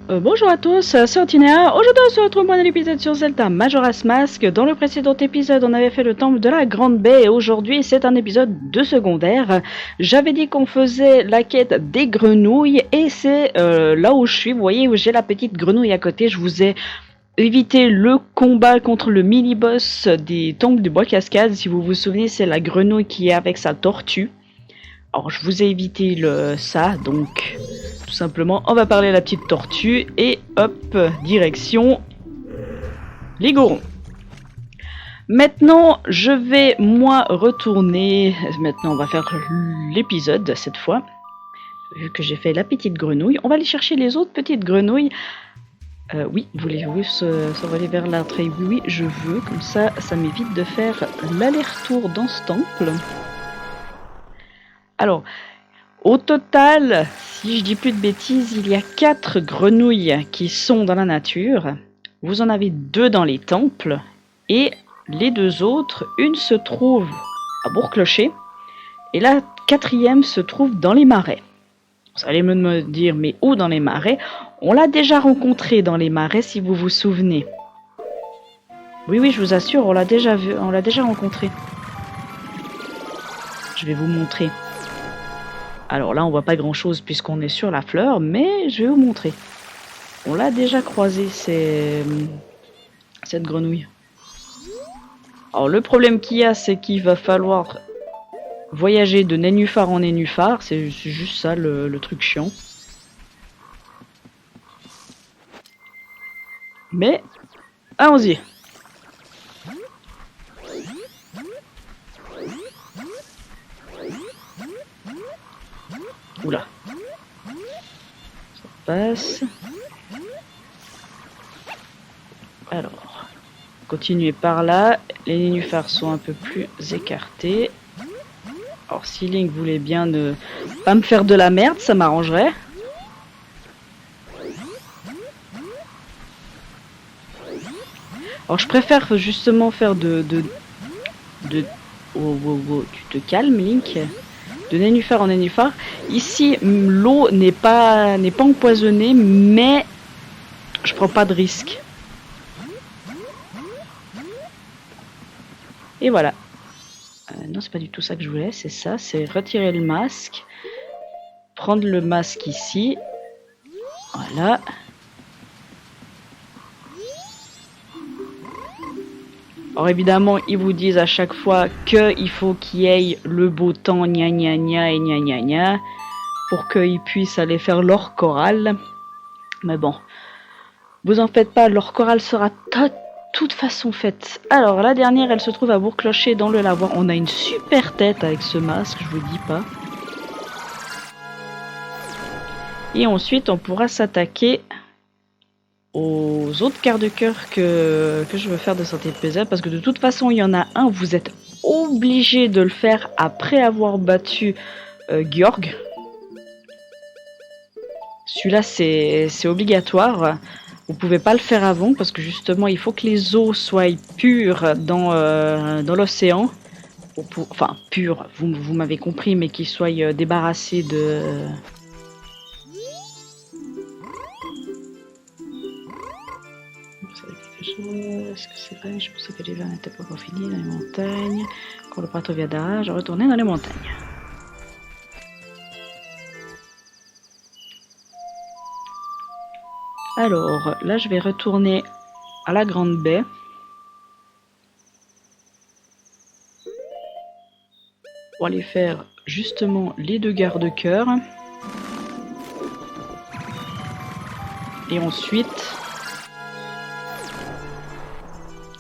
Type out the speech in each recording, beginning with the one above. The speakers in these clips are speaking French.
Bonjour à tous, c'est Ortinea. Aujourd'hui on se retrouve pour un épisode sur Zelda Majora's Mask. Dans le précédent épisode on avait fait le temple de la Grande Baie et aujourd'hui c'est un épisode de secondaire. J'avais dit qu'on faisait la quête des grenouilles et c'est là où je suis, vous voyez où j'ai la petite grenouille à côté. Je vous ai évité le combat contre le mini-boss des temples du bois cascade. Si vous vous souvenez, c'est la grenouille qui est avec sa tortue. Alors je vous ai évité ça, donc tout simplement on va parler à la petite tortue et hop, direction les gorons. Maintenant je vais moi retourner, maintenant on va faire l'épisode cette fois, vu que j'ai fait la petite grenouille, on va aller chercher les autres petites grenouilles. Oui, voulez-vous s'envoler vers l'entrée? Oui, je veux, comme ça m'évite de faire l'aller-retour dans ce temple. Alors, au total, si je dis plus de bêtises, il y a 4 grenouilles qui sont dans la nature. Vous en avez 2 dans les temples. Et les 2 autres, une se trouve à Bourg-Clocher. Et la 4e se trouve dans les marais. Vous allez me dire, mais où dans les marais? On l'a déjà rencontrée dans les marais, si vous vous souvenez. Oui, je vous assure, on l'a déjà vu, on l'a déjà rencontrée. Je vais vous montrer. Alors là, on voit pas grand chose puisqu'on est sur la fleur, mais je vais vous montrer. On l'a déjà croisé, cette grenouille. Alors le problème qu'il y a, c'est qu'il va falloir voyager de nénuphar en nénuphar. C'est juste ça le truc chiant. Mais, allons-y. Oula. Ça passe. Alors, continuez par là. Les nénuphars sont un peu plus écartés. Alors, si Link voulait bien ne pas me faire de la merde, ça m'arrangerait. Alors, je préfère justement faire Oh, tu te calmes, Link. De nénuphar en nénuphar. Ici, l'eau n'est pas empoisonnée, mais je prends pas de risque. Et voilà. Non, c'est pas du tout ça que je voulais, c'est ça, c'est retirer le masque. Prendre le masque ici. Voilà. Alors évidemment, ils vous disent à chaque fois qu'il faut qu'il y ait le beau temps, gna gna gna et gna gna gna, pour qu'ils puissent aller faire leur chorale. Mais bon, vous en faites pas, leur chorale sera toute façon faite. Alors la dernière, elle se trouve à Bourg-Clocher dans le lavoir. On a une super tête avec ce masque, je vous dis pas. Et ensuite, on pourra s'attaquer aux autres quarts de cœur que je veux faire de cet épisode, parce que de toute façon il y en a un, vous êtes obligé de le faire après avoir battu Georg. Celui-là c'est obligatoire, vous pouvez pas le faire avant parce que justement il faut que les eaux soient pures dans l'océan, enfin pures, vous m'avez compris, mais qu'ils soient débarrassés de... Est-ce que c'est vrai? Je pensais que l'hiver n'était pas encore fini dans les montagnes. Quand le pâteau viendra, je retournais dans les montagnes. Alors, là, je vais retourner à la Grande Baie. Pour aller faire justement les 2 garde-cœur. Et ensuite...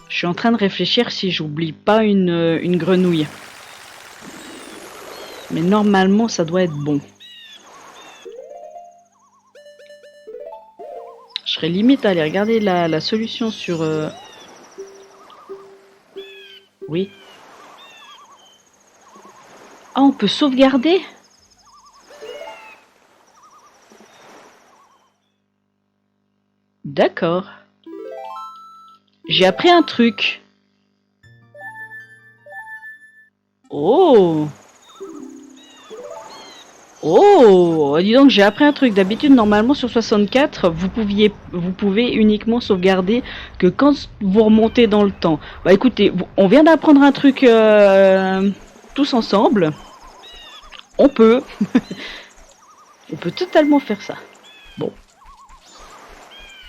Je suis en train de réfléchir si j'oublie pas une grenouille. Mais normalement, ça doit être bon. Je serais limite à aller regarder la solution sur... Oui. Ah, on peut sauvegarder? D'accord. J'ai appris un truc. Oh! Oh, dis donc, j'ai appris un truc. D'habitude, normalement, sur 64, vous pouvez uniquement sauvegarder que quand vous remontez dans le temps. Bah écoutez, on vient d'apprendre un truc tous ensemble. On peut. On peut totalement faire ça. Bon.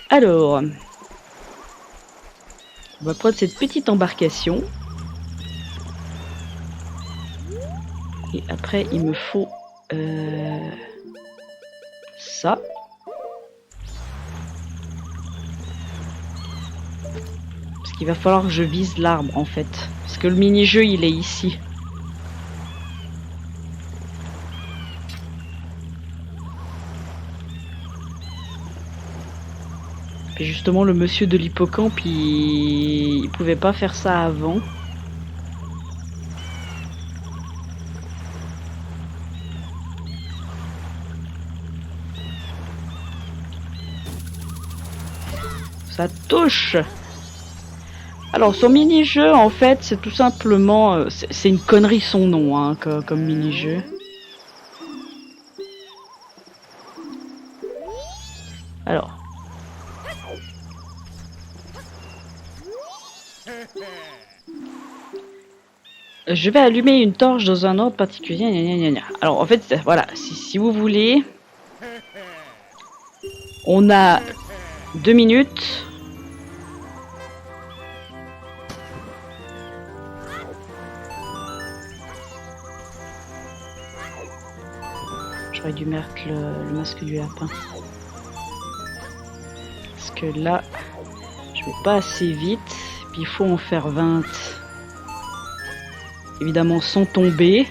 Alors, on va prendre cette petite embarcation. Et après, il me faut ça. Parce qu'il va falloir que je vise l'arbre en fait. Parce que le mini-jeu il est ici. Et justement le monsieur de l'hippocampe il pouvait pas faire ça avant. Ça touche. Alors son mini-jeu en fait c'est tout simplement c'est une connerie son nom hein, comme mini-jeu. Alors je vais allumer une torche dans un ordre particulier. Gna gna gna. Alors en fait voilà si vous voulez on a 2 minutes. J'aurais dû mettre le masque du lapin. Parce que là, je vais pas assez vite. Puis il faut en faire 20. Évidemment sans tomber.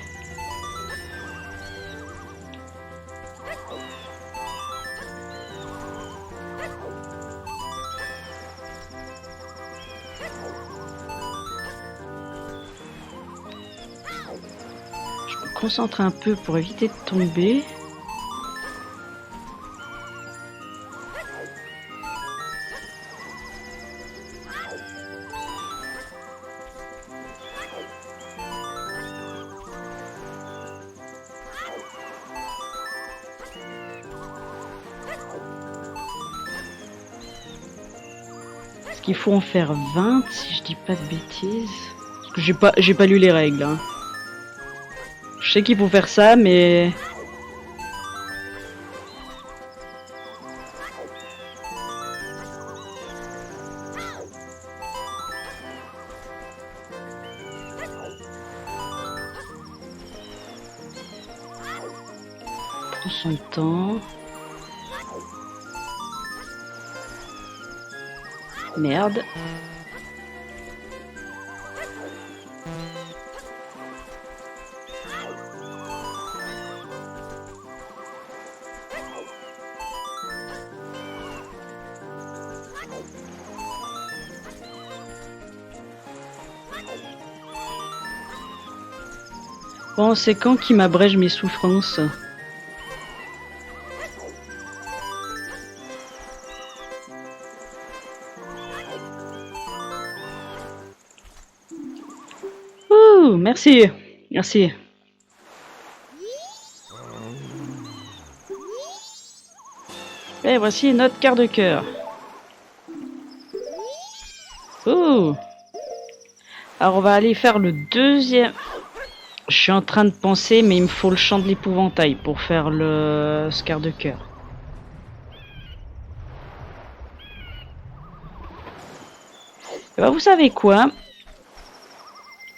Je me concentre un peu pour éviter de tomber. Il faut en faire 20 si je dis pas de bêtises. Parce que j'ai pas lu les règles. Hein. Je sais qu'il faut faire ça, mais... Prends son temps. Merde. Bon, c'est quand qui m'abrège mes souffrances? Merci, merci. Et voici notre quart de cœur. Oh. Alors on va aller faire le deuxième. Je suis en train de penser, mais il me faut le chant de l'épouvantail pour faire ce quart de cœur. Et bah, vous savez quoi?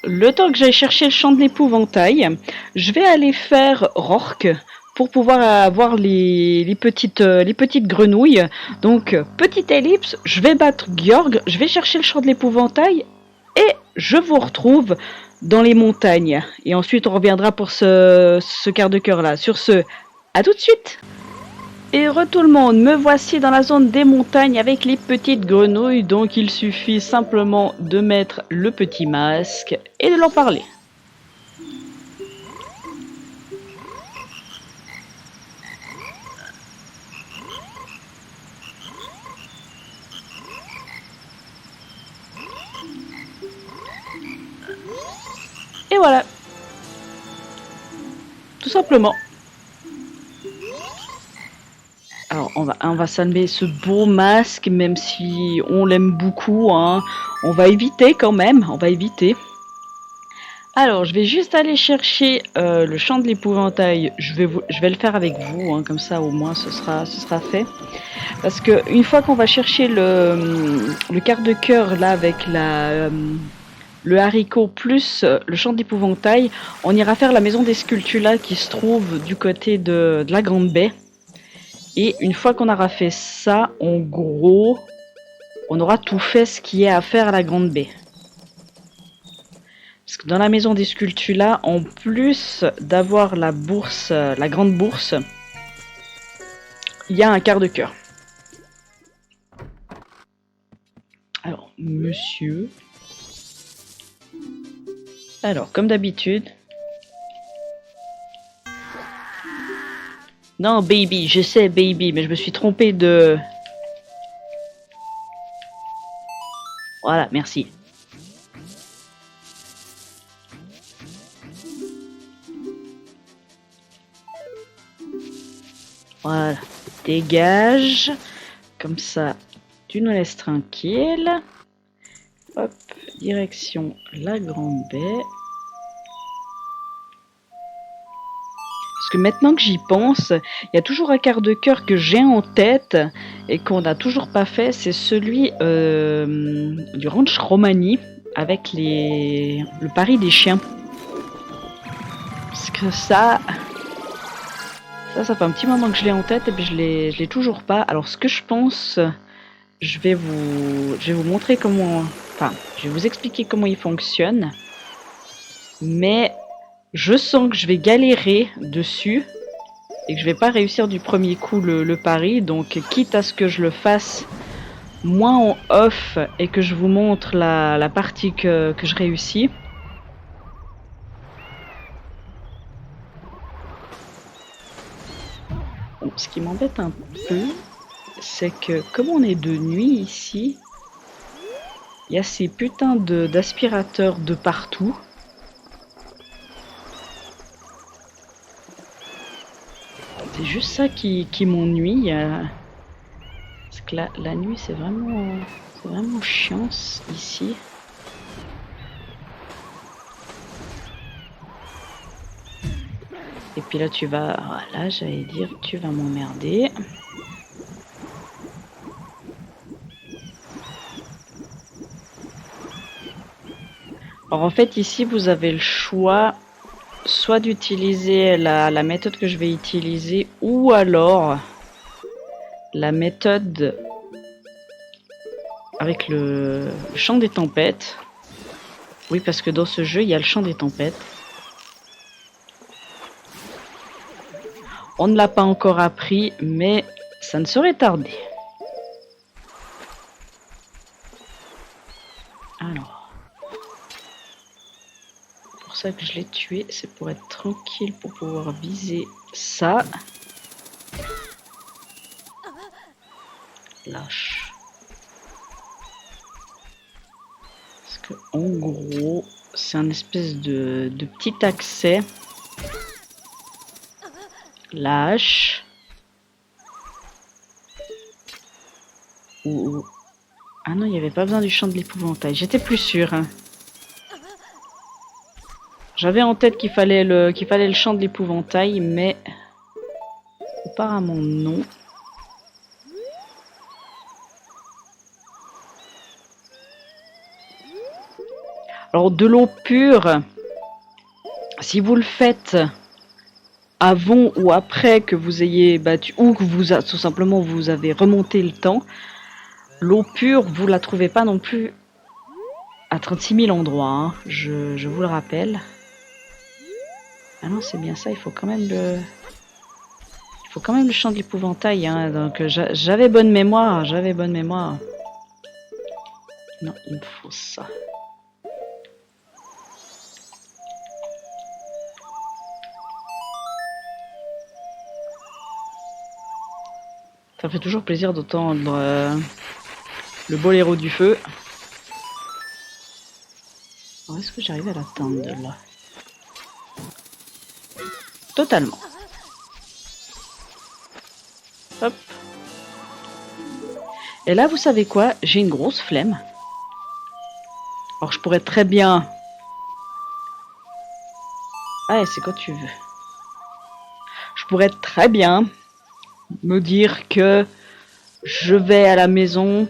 Le temps que j'aille chercher le chant de l'épouvantail, je vais aller faire Rourke pour pouvoir avoir les petites grenouilles. Donc, petite ellipse, je vais battre Georg, je vais chercher le chant de l'épouvantail et je vous retrouve dans les montagnes. Et ensuite, on reviendra pour ce quart de cœur là. Sur ce, à tout de suite! Et tout le monde, me voici dans la zone des montagnes avec les petites grenouilles, donc il suffit simplement de mettre le petit masque et de leur parler. Et voilà. Tout simplement. Alors, on va s'enlever ce beau masque, même si on l'aime beaucoup, hein. On va éviter quand même, on va éviter. Alors, je vais juste aller chercher le chant de l'épouvantail. Je vais le faire avec vous, hein, comme ça au moins ce sera fait. Parce que une fois qu'on va chercher le quart de cœur là avec le haricot plus le chant de l'épouvantail, on ira faire la maison des Sculptula qui se trouve du côté de la Grande Baie. Et une fois qu'on aura fait ça, en gros, on aura tout fait ce qui est à faire à la Grande Baie. Parce que dans la maison des Sculptula, en plus d'avoir la bourse, la grande bourse, il y a un quart de cœur. Alors, monsieur. Alors, comme d'habitude. Non, baby, je sais, baby, mais je me suis trompée de... Voilà, merci. Voilà, dégage. Comme ça, tu nous laisses tranquille. Hop, direction la Grande Baie. Parce que maintenant que j'y pense, il y a toujours un quart de cœur que j'ai en tête et qu'on n'a toujours pas fait. C'est celui du Ranch Romani avec le pari des chiens. Parce que ça fait un petit moment que je l'ai en tête et puis je l'ai toujours pas. Alors ce que je pense, je vais vous montrer comment... Enfin, je vais vous expliquer comment il fonctionne. Mais je sens que je vais galérer dessus et que je vais pas réussir du premier coup le pari. Donc quitte à ce que je le fasse moins en off et que je vous montre la partie que je réussis. Bon, ce qui m'embête un peu, c'est que comme on est de nuit ici, il y a ces putains d'aspirateurs de partout. C'est juste ça qui m'ennuie. Parce que la nuit, c'est vraiment chiant ici. Et puis là, voilà, j'allais dire, tu vas m'emmerder. Alors en fait, ici, vous avez le choix soit d'utiliser la méthode que je vais utiliser, ou alors la méthode avec le chant des tempêtes. Oui, parce que dans ce jeu, il y a le chant des tempêtes. On ne l'a pas encore appris, mais ça ne saurait tarder. Alors, pour ça que je l'ai tué, c'est pour être tranquille, pour pouvoir viser ça. Lâche. Parce que en gros, c'est un espèce de petit accès. Lâche. Ah non, il n'y avait pas besoin du chant de l'épouvantail. J'étais plus sûre. Hein. J'avais en tête qu'il fallait le chant de l'épouvantail, mais apparemment non. Alors de l'eau pure, si vous le faites avant ou après que vous ayez battu, ou que tout simplement vous avez remonté le temps, l'eau pure, vous la trouvez pas non plus à 36 000 endroits, hein, je vous le rappelle. Ah non, c'est bien ça, il faut quand même le chant de l'épouvantail, hein, donc j'avais bonne mémoire. Non, il me faut ça. Ça fait toujours plaisir d'entendre le boléro du feu. Alors, est-ce que j'arrive à l'atteindre de là? Totalement. Hop, Et là, vous savez quoi? J'ai une grosse flemme. Alors, je pourrais très bien... Ah, c'est quand tu veux. Je pourrais très bien me dire que je vais à la maison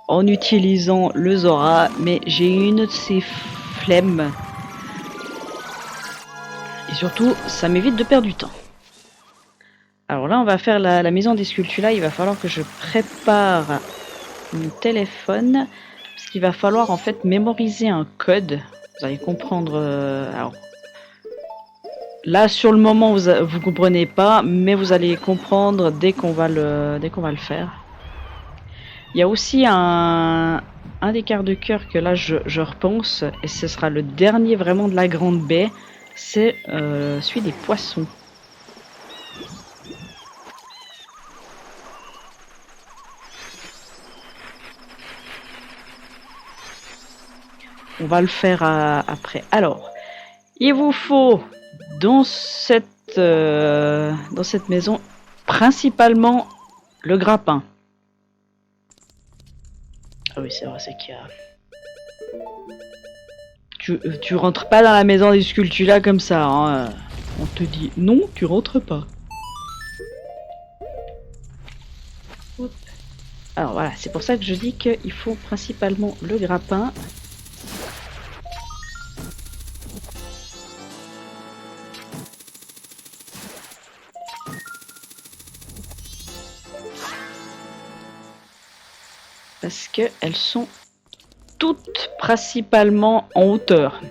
en utilisant le Zora, mais j'ai une de ces flemmes. Et surtout, ça m'évite de perdre du temps. Alors là, on va faire la maison des sculptures. Là, il va falloir que je prépare mon téléphone, parce qu'il va falloir en fait mémoriser un code. Vous allez comprendre. Alors, là, sur le moment, vous comprenez pas, mais vous allez comprendre dès qu'on va le faire. Il y a aussi un des quarts de cœur que là je repense, et ce sera le dernier vraiment de la grande baie, c'est celui des poissons. On va le faire après. Alors, il vous faut dans cette maison principalement le grappin. Ah oui, c'est vrai, c'est qu'il y a... Tu rentres pas dans la maison des sculptures là comme ça, hein. On te dit non, tu rentres pas. Hop. Alors voilà, c'est pour ça que je dis qu'il faut principalement le grappin. Parce qu'elles sont toutes principalement en hauteur.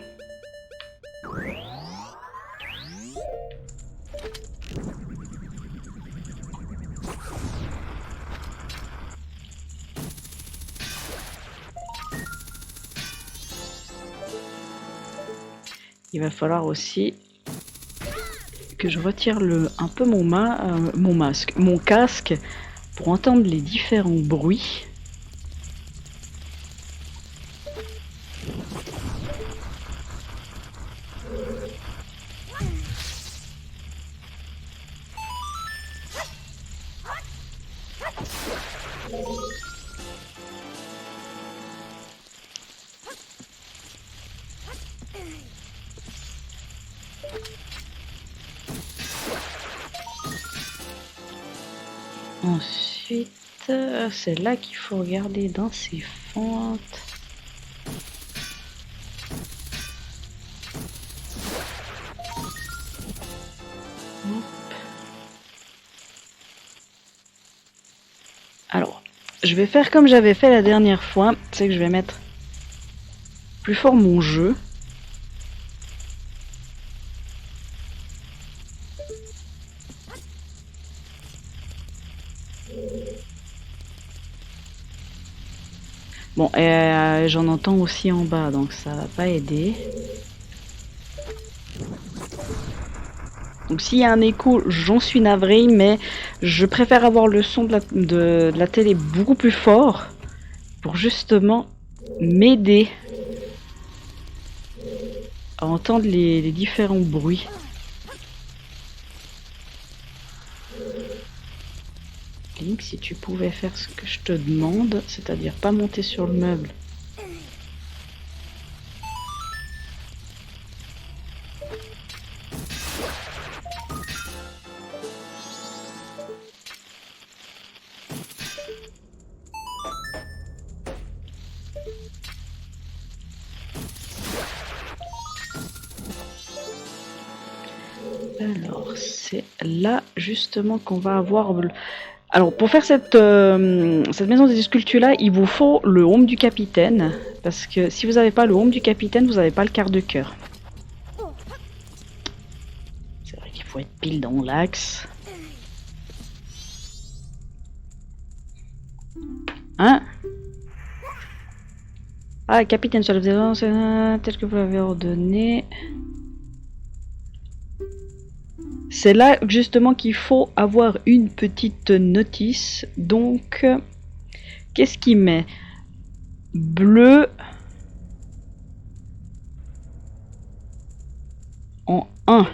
Il va falloir aussi que je retire un peu mon casque pour entendre les différents bruits. Ensuite, c'est là qu'il faut regarder dans ces fentes. Hop. Alors, je vais faire comme j'avais fait la dernière fois, c'est que je vais mettre plus fort mon jeu. Bon, et j'en entends aussi en bas, donc ça va pas aider. Donc s'il y a un écho, j'en suis navrée, mais je préfère avoir le son de la télé beaucoup plus fort pour justement m'aider à entendre les différents bruits. Link, si tu pouvais faire ce que je te demande, c'est-à-dire pas monter sur le meuble. Alors, c'est là justement qu'on va avoir... Alors, pour faire cette maison des sculptures là, il vous faut le home du capitaine. Parce que si vous n'avez pas le home du capitaine, vous n'avez pas le quart de cœur. C'est vrai qu'il faut être pile dans l'axe. Hein? Ah, capitaine, sur la tel que vous l'avez ordonné. C'est là justement qu'il faut avoir une petite notice. Donc, qu'est-ce qu'il met? Bleu en 1.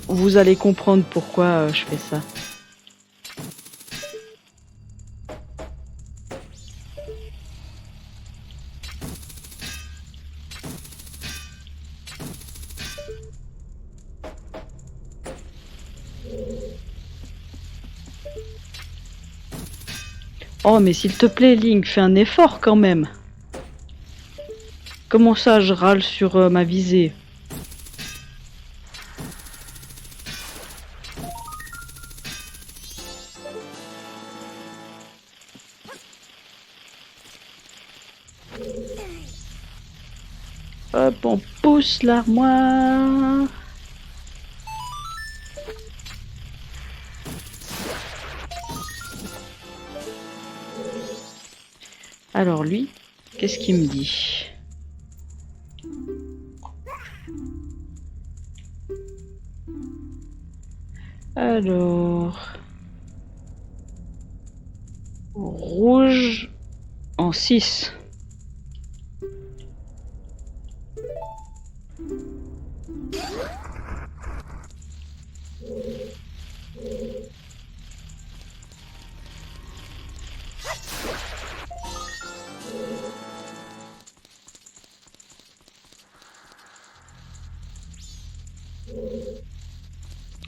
Vous allez comprendre pourquoi je fais ça. Oh mais s'il te plaît Link, fais un effort quand même. Comment ça je râle sur ma visée? Hop, on pousse l'armoire. Alors lui, qu'est-ce qu'il me dit? Alors... Rouge en 6.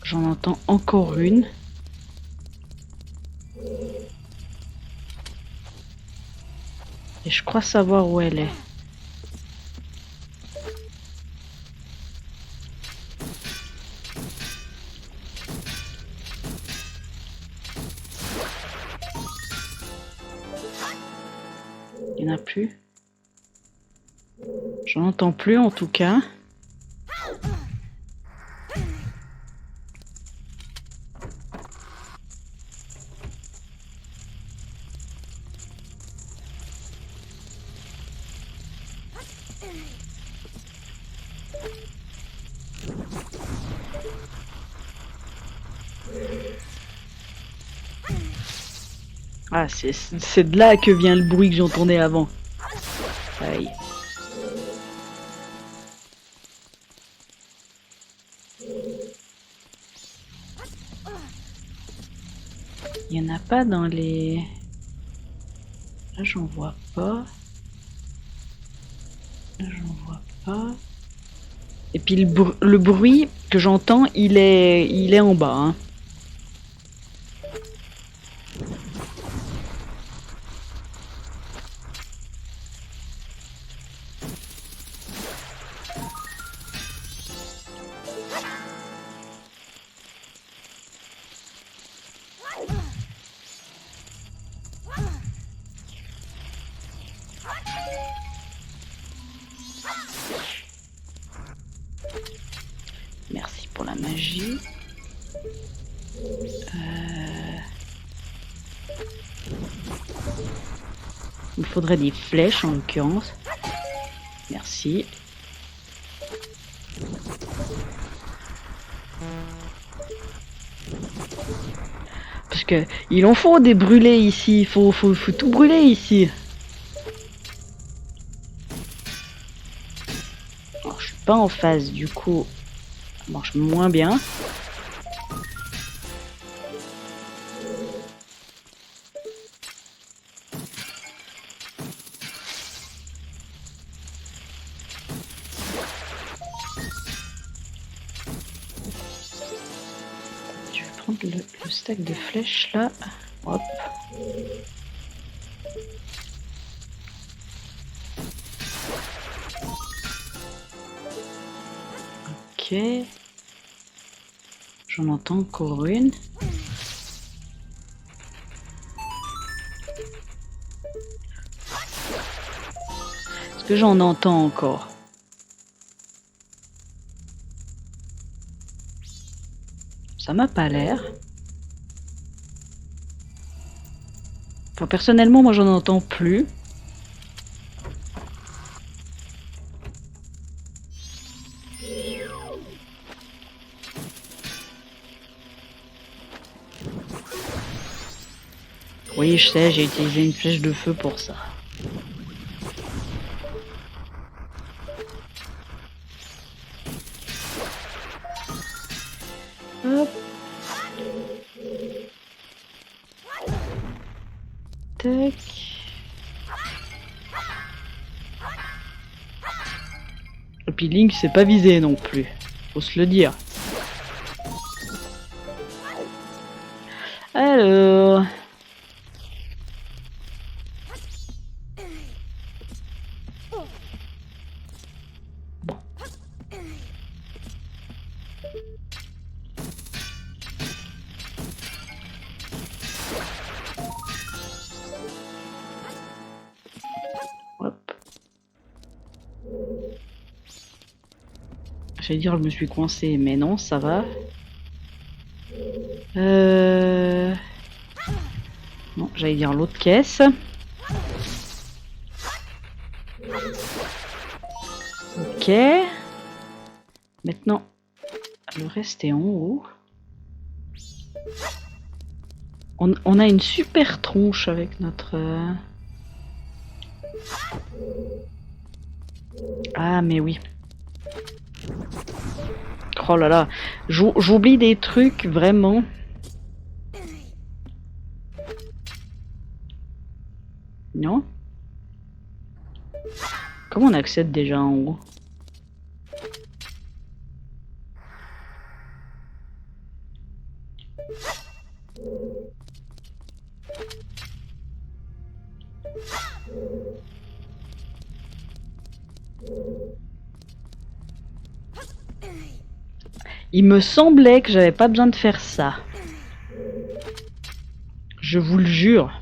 J'en entends encore une. Et je crois savoir où elle est. Il n'y en a plus. J'en entends plus en tout cas. Ah, c'est de là que vient le bruit que j'entendais avant. Aïe. Il n'y en a pas dans les... Là, j'en vois pas. Là, j'en vois pas. Et puis le bruit que j'entends, il est en bas. Hein. Merci pour la magie. Il me faudrait des flèches en l'occurrence. Merci. Parce que il en faut des brûlés ici. Il faut tout brûler ici. Alors, je suis pas en phase, du coup, ça marche moins bien. Je vais prendre le stack de flèches là. Hop. Ok. J'en entends encore une. Est-ce que j'en entends encore? Ça m'a pas l'air. Enfin, personnellement, moi j'en entends plus. Oui, je sais, j'ai utilisé une flèche de feu pour ça. Hop. Tac. Et puis Link c'est pas visé non plus, faut se le dire. Alors... Bon. Hop. J'allais dire je me suis coincé, mais non, ça va. Non, j'allais dire l'autre caisse. Ok. Maintenant, le reste est en haut. On a une super tronche avec notre... Ah, mais oui. Oh là là, j'oublie des trucs, vraiment. Non? Comment on accède déjà en haut? Il me semblait que j'avais pas besoin de faire ça. Je vous le jure.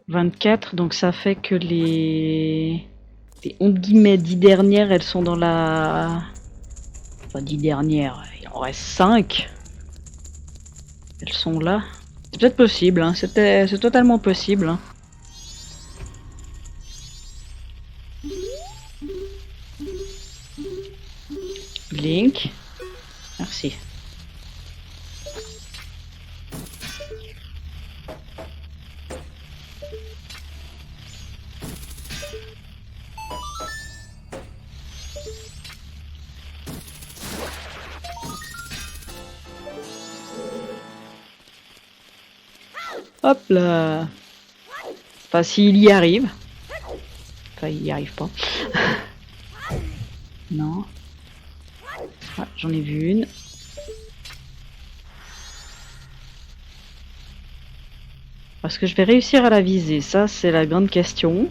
« 24, donc ça fait que les 10 dernières, elles sont dans la... Enfin, 10 dernières, il en reste 5. Elles sont là. C'est peut-être possible, hein. C'est totalement possible. Hein. Link. Merci. Hop là. Enfin, s'il y arrive. Enfin, il y arrive pas. Non. Ah, j'en ai vu une. Est-ce que je vais réussir à la viser? Ça, c'est la grande question.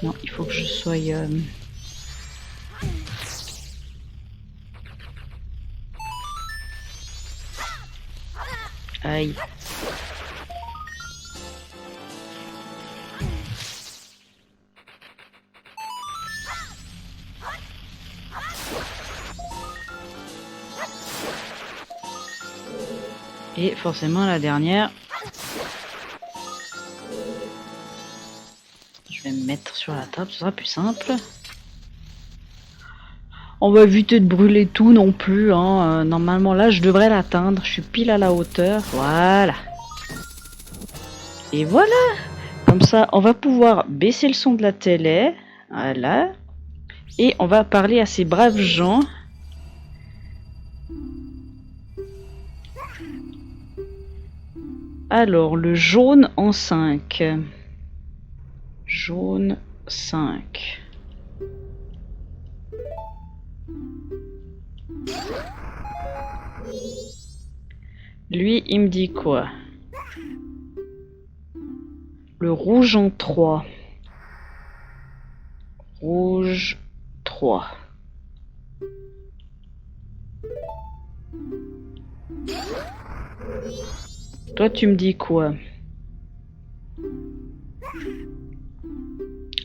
Non, il faut que je sois... Aïe. Et forcément la dernière. Je vais me mettre sur la table, ce sera plus simple. On va éviter de brûler tout non plus. Hein. Normalement là je devrais l'atteindre. Je suis pile à la hauteur. Voilà. Et voilà. Comme ça on va pouvoir baisser le son de la télé. Voilà. Et on va parler à ces braves gens. Alors, le jaune en 5. Jaune 5. Lui, il me dit quoi? Le rouge en 3. Rouge 3. Toi, tu me dis quoi?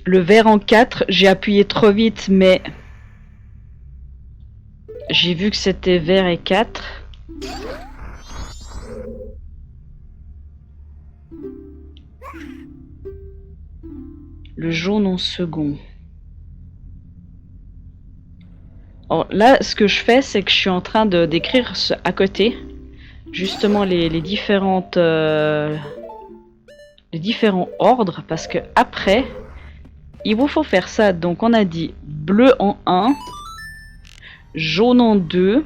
Le vert en 4, j'ai appuyé trop vite, mais j'ai vu que c'était vert et 4. Le jaune en second. Alors, là, ce que je fais, c'est que je suis en train de d'écrire à côté, justement les différentes, les différents ordres, parce que après, il vous faut faire ça. Donc, on a dit bleu en 1, jaune en 2,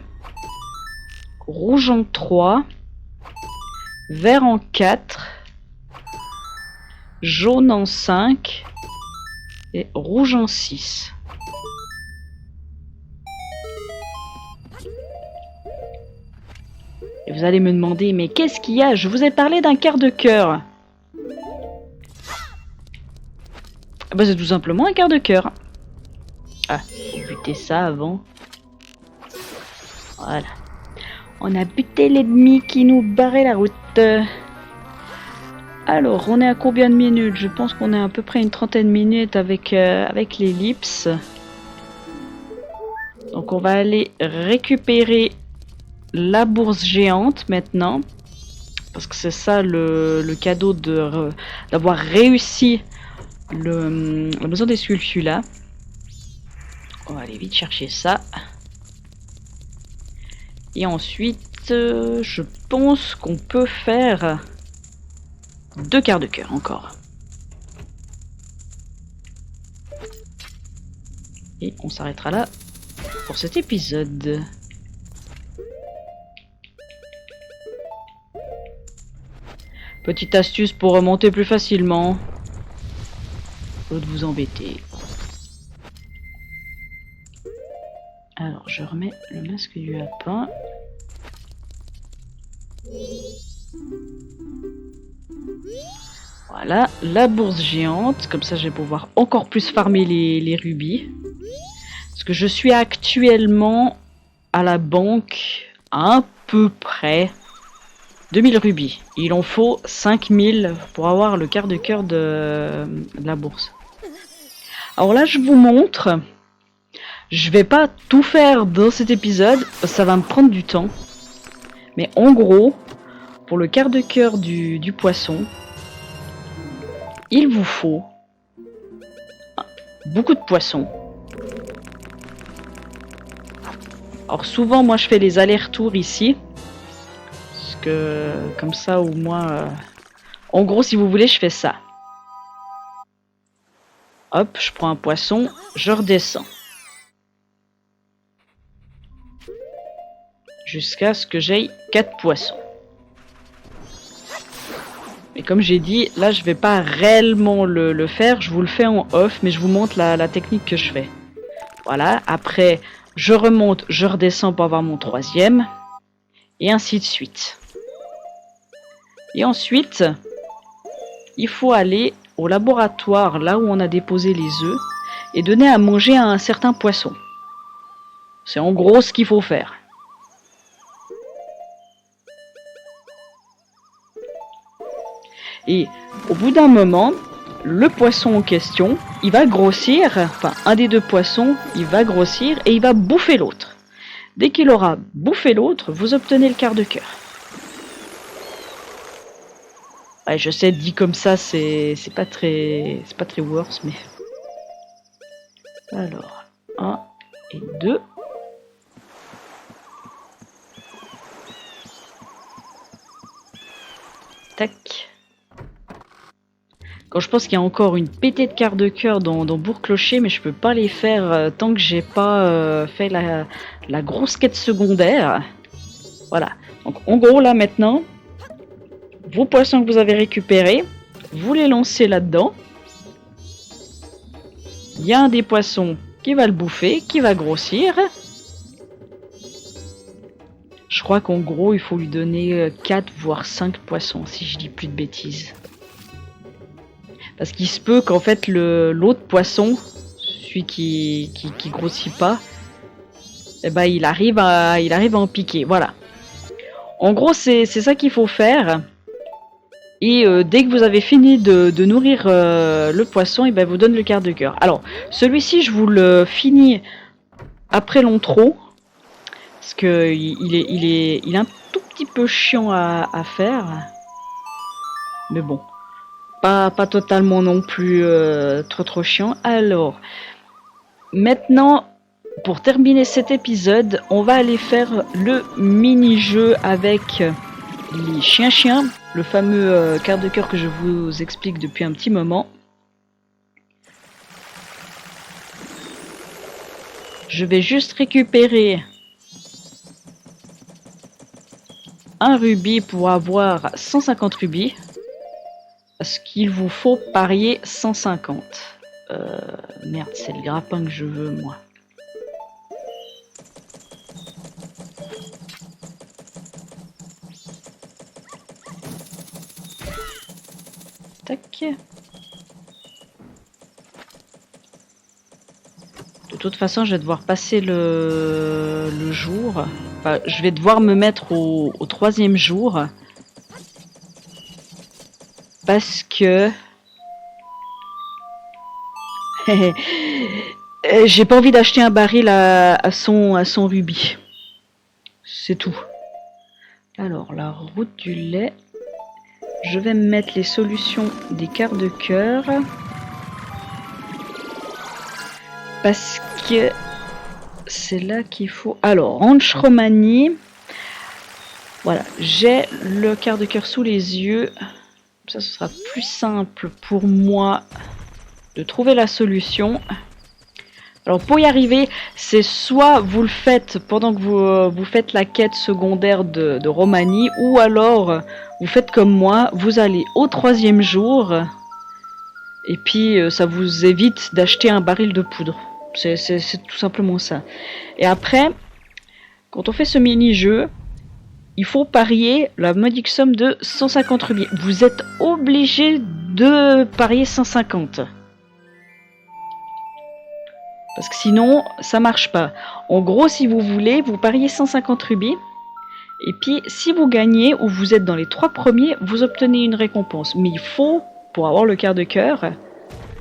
rouge en 3, vert en 4, jaune en 5 et rouge en 6. Et vous allez me demander, mais qu'est-ce qu'il y a? Je vous ai parlé d'un quart de cœur. Ah bah c'est tout simplement un quart de cœur. Ah, faut buter ça avant. Voilà. On a buté l'ennemi qui nous barrait la route. Alors, on est à combien de minutes? Je pense qu'on est à peu près une trentaine de minutes avec l'ellipse. Donc on va aller récupérer la bourse géante maintenant. Parce que c'est ça le cadeau d'avoir réussi la maison des sulfules. On va aller vite chercher ça. Et ensuite, je pense qu'on peut faire 2 quarts de cœur encore. Et on s'arrêtera là pour cet épisode. Petite astuce pour remonter plus facilement. Au lieu de vous embêter. Alors, je remets le masque du lapin. Voilà, la bourse géante. Comme ça, je vais pouvoir encore plus farmer les rubis. Parce que je suis actuellement à la banque à peu près 2000 rubis. Il en faut 5000 pour avoir le quart de cœur de la bourse. Alors là, je vous montre. Je vais pas tout faire dans cet épisode, ça va me prendre du temps. Mais en gros, pour le quart de cœur du poisson, il vous faut beaucoup de poissons. Alors souvent, moi je fais les allers-retours ici. Parce que comme ça au moins... En gros, si vous voulez, je fais ça. Hop, je prends un poisson, je redescends. Jusqu'à ce que j'aille 4 poissons. Et comme j'ai dit, là je vais pas réellement le faire, je vous le fais en off, mais je vous montre la technique que je fais. Voilà, après je remonte, je redescends pour avoir mon 3e, et ainsi de suite. Et ensuite, il faut aller au laboratoire, là où on a déposé les œufs, et donner à manger à un certain poisson. C'est en gros ce qu'il faut faire. Et au bout d'un moment, le poisson en question, il va grossir, enfin un des 2 poissons, il va grossir et il va bouffer l'autre. Dès qu'il aura bouffé l'autre, vous obtenez le quart de cœur. Ouais, je sais, dit comme ça, c'est pas très worse, mais... Alors, 1 et 2. Tac. Quand je pense qu'il y a encore une pétée de quart de cœur dans Bourg-Clocher, mais je peux pas les faire tant que j'ai pas fait la grosse quête secondaire. Voilà. Donc en gros là maintenant, vos poissons que vous avez récupérés, vous les lancez là-dedans. Il y a un des poissons qui va le bouffer, qui va grossir. Je crois qu'en gros il faut lui donner 4 voire 5 poissons si je dis plus de bêtises. Parce qu'il se peut qu'en fait l'autre poisson, celui qui grossit pas, eh ben il arrive à en piquer. Voilà. En gros c'est ça qu'il faut faire. Et dès que vous avez fini de nourrir le poisson, il vous donne le quart de cœur. Alors celui-ci je vous le finis après l'intro. Parce que il est un tout petit peu chiant à faire. Mais bon. Pas totalement non plus trop chiant. Alors, maintenant, pour terminer cet épisode, on va aller faire le mini-jeu avec les chiens-chiens, le fameux quart de cœur que je vous explique depuis un petit moment. Je vais juste récupérer un rubis pour avoir 150 rubis. Parce qu'il vous faut parier 150. Merde, c'est le grappin que je veux, moi. Tac. De toute façon, je vais devoir passer le jour. Enfin, je vais devoir me mettre au 3e jour. Parce que... j'ai pas envie d'acheter un baril à son rubis. C'est tout. Alors, la route du lait. Je vais me mettre les solutions des quarts de cœur. Parce que c'est là qu'il faut... Alors, Ranch Romani. Voilà, j'ai le quart de cœur sous les yeux. Ça, ce sera plus simple pour moi de trouver la solution. Alors, pour y arriver, c'est soit vous le faites pendant que vous faites la quête secondaire de Romani, ou alors vous faites comme moi, vous allez au 3e jour, et puis ça vous évite d'acheter un baril de poudre. C'est tout simplement ça. Et après, quand on fait ce mini-jeu, il faut parier la modique somme de 150 rubis. Vous êtes obligé de parier 150. Parce que sinon, ça marche pas. En gros, si vous voulez, vous pariez 150 rubis. Et puis, si vous gagnez ou vous êtes dans les 3 premiers, vous obtenez une récompense. Mais il faut, pour avoir le quart de cœur,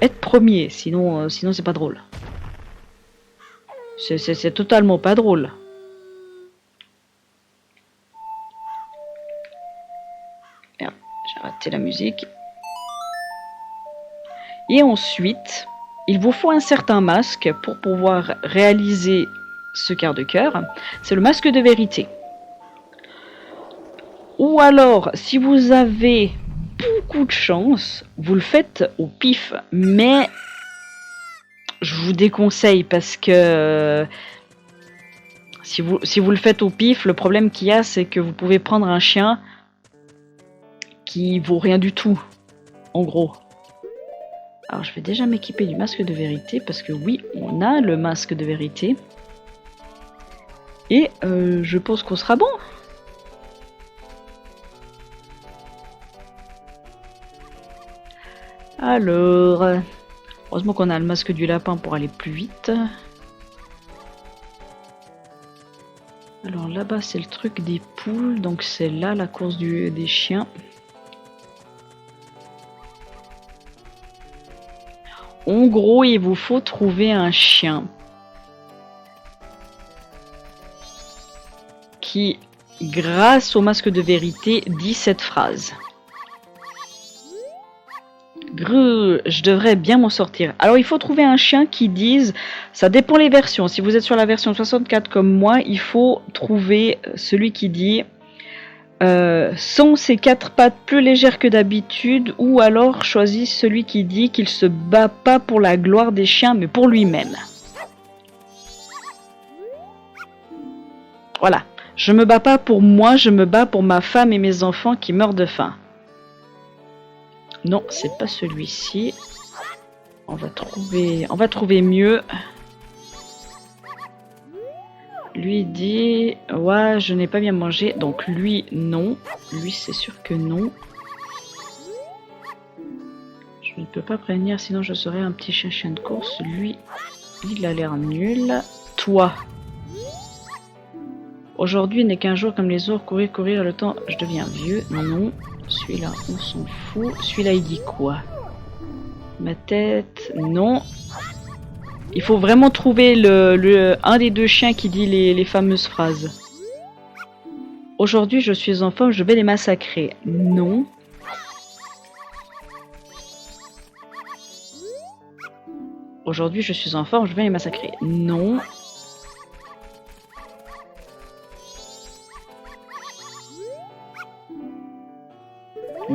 être premier. Sinon c'est pas drôle. C'est totalement pas drôle. Merde, j'ai raté la musique. Et ensuite, il vous faut un certain masque pour pouvoir réaliser ce quart de cœur. C'est le masque de vérité. Ou alors, si vous avez beaucoup de chance, vous le faites au pif. Mais je vous déconseille parce que si vous le faites au pif, le problème qu'il y a, c'est que vous pouvez prendre un chien qui vaut rien du tout, en gros. Alors je vais déjà m'équiper du masque de vérité parce que oui, on a le masque de vérité. Et je pense qu'on sera bon. Alors, heureusement qu'on a le masque du lapin pour aller plus vite. Alors là-bas c'est le truc des poules, donc c'est là la course des chiens. En gros, il vous faut trouver un chien qui, grâce au masque de vérité, dit cette phrase. Grrr, je devrais bien m'en sortir. Alors, il faut trouver un chien qui dise... Ça dépend les versions. Si vous êtes sur la version 64 comme moi, il faut trouver celui qui dit... sont ses 4 pattes plus légères que d'habitude, ou alors choisis celui qui dit qu'il se bat pas pour la gloire des chiens mais pour lui-même. Voilà, je me bats pas pour moi, je me bats pour ma femme et mes enfants qui meurent de faim. Non, c'est pas celui-ci. On va trouver mieux. Lui dit, ouais, je n'ai pas bien mangé, donc lui, non. Lui, c'est sûr que non. Je ne peux pas prévenir, sinon je serais un petit chien de course. Lui, il a l'air nul. Toi. Aujourd'hui n'est qu'un jour comme les autres, courir, le temps, je deviens vieux. Non, celui-là, on s'en fout. Celui-là, il dit quoi? Ma tête, non. Il faut vraiment trouver un des 2 chiens qui dit les fameuses phrases. Aujourd'hui, je suis en forme, je vais les massacrer. Non. Aujourd'hui, je suis en forme, je vais les massacrer. Non.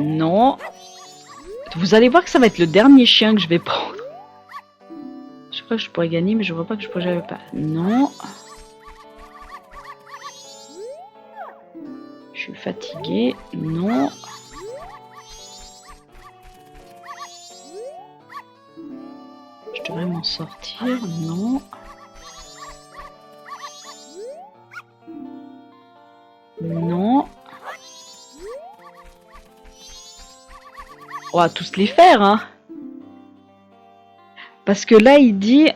Non. Vous allez voir que ça va être le dernier chien que je vais prendre. Je crois que je pourrais gagner, mais je vois pas que je pourrais pas. Non. Je suis fatiguée. Non. Je devrais m'en sortir. Non. Non. On va tous les faire, hein. Parce que là, il dit...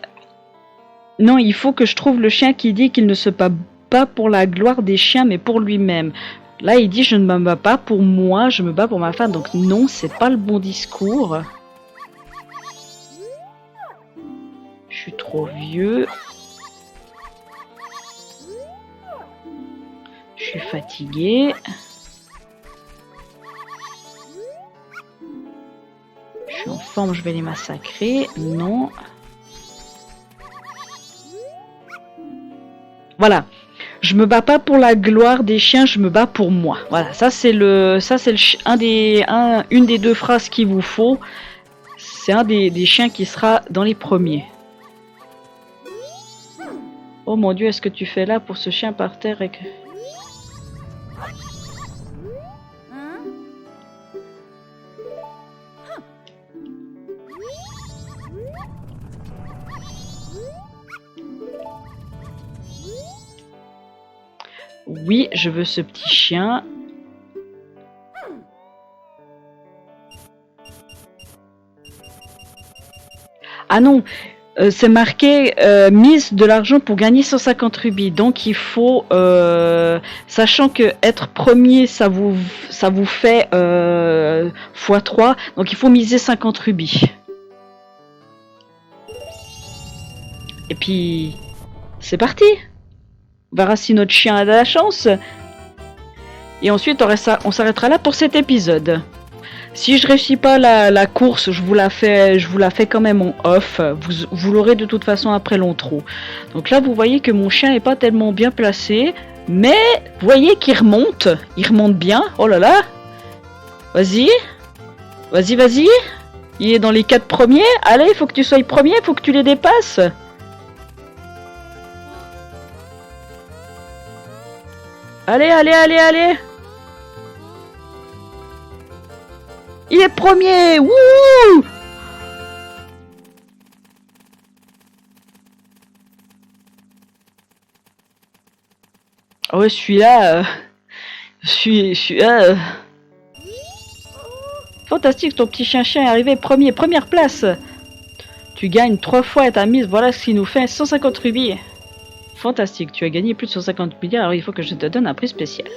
Non, il faut que je trouve le chien qui dit qu'il ne se bat pas pour la gloire des chiens, mais pour lui-même. Là, il dit, je ne me bats pas pour moi, je me bats pour ma femme. Donc non, c'est pas le bon discours. Je suis trop vieux. Je suis fatiguée. Je suis en forme, je vais les massacrer. Non. Voilà. Je me bats pas pour la gloire des chiens, je me bats pour moi. Voilà, une des deux phrases qu'il vous faut. C'est un des chiens qui sera dans les premiers. Oh mon Dieu, est-ce que tu fais là pour ce chien par terre et que... Oui, je veux ce petit chien. Ah non, c'est marqué mise de l'argent pour gagner 150 rubis. Donc il faut, sachant que être premier, ça vous fait x3. Donc il faut miser 50 rubis. Et puis, c'est parti. On verra si notre chien a de la chance. Et ensuite, on s'arrêtera là pour cet épisode. Si je réussis pas la course, je vous la fais quand même en off. Vous l'aurez de toute façon après l'intro. Donc là, vous voyez que mon chien est pas tellement bien placé. Mais, vous voyez qu'il remonte. Il remonte bien. Oh là là. Vas-y. Vas-y, vas-y. Il est dans les 4 premiers. Allez, il faut que tu sois premier. Il faut que tu les dépasses. Allez, allez, allez, allez. Il est premier. Wouh! Ah ouais, celui-là... celui-là... Fantastique, ton petit chien est arrivé premier. Première place. Tu gagnes 3 fois à ta mise. Voilà ce qui nous fait 150 rubis. Fantastique, tu as gagné plus de 150 milliards, alors il faut que je te donne un prix spécial.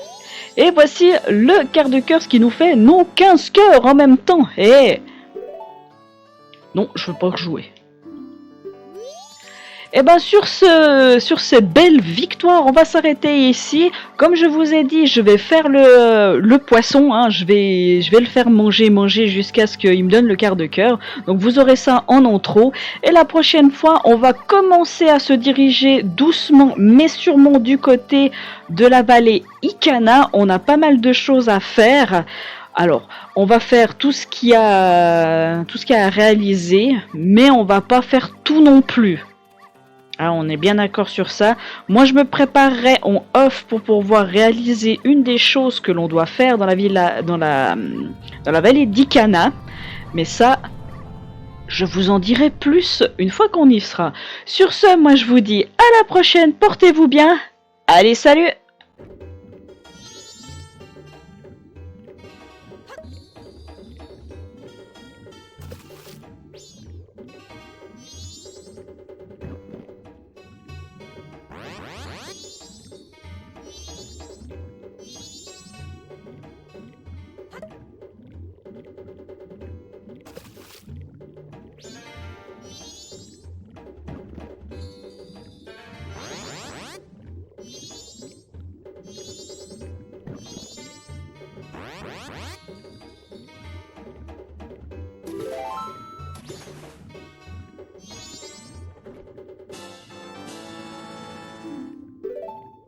Et voici le quart de cœur, ce qui nous fait non 15 cœurs en même temps. Et non, je veux pas rejouer. Et ben sur cette belle victoire, on va s'arrêter ici. Comme je vous ai dit, je vais faire le poisson, hein. Je vais le faire manger jusqu'à ce qu'il me donne le quart de cœur. Donc vous aurez ça en intro. Et la prochaine fois, on va commencer à se diriger doucement mais sûrement du côté de la vallée Ikana. On a pas mal de choses à faire. Alors, on va faire tout ce qu'il y a à réaliser, mais on va pas faire tout non plus. Ah, on est bien d'accord sur ça. Moi, je me préparerai en off pour pouvoir réaliser une des choses que l'on doit faire dans la vallée d'Ikana. Mais ça, je vous en dirai plus une fois qu'on y sera. Sur ce, moi, je vous dis à la prochaine. Portez-vous bien. Allez, salut!